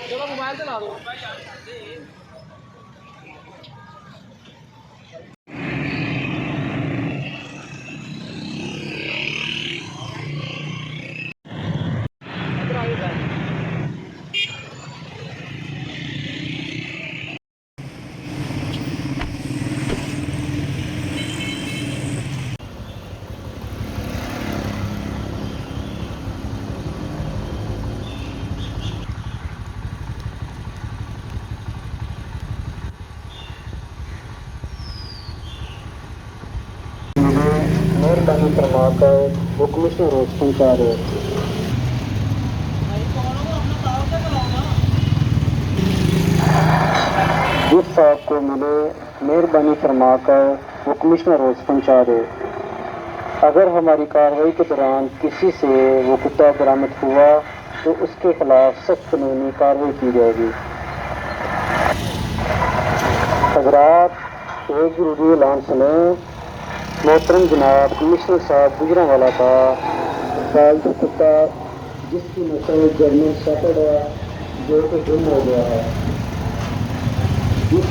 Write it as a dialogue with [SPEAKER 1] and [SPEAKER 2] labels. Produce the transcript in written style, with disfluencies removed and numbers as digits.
[SPEAKER 1] चलो मोबाइल से ला दो।
[SPEAKER 2] मेहरबानी फरमाकर वो कमिश्नर रोज पहुँचा रहे। जिस साहब को मिले मेहरबानी फरमाकर वो कमिश्नर रोज पहुँचा दे। अगर हमारी कार्रवाई के दौरान किसी से वो कुत्ता बरामद हुआ तो उसके खिलाफ सख्त कानूनी कार्रवाई की जाएगी। हजरात एक जरूरी ऐलान सुने। मोहतरम जनाब कमिश्नर साहब गुजरांवाला का पालतू कुत्ता जिसकी नस्ल जर्मन शेफर्ड है जो कि गुम हो गया है। जिस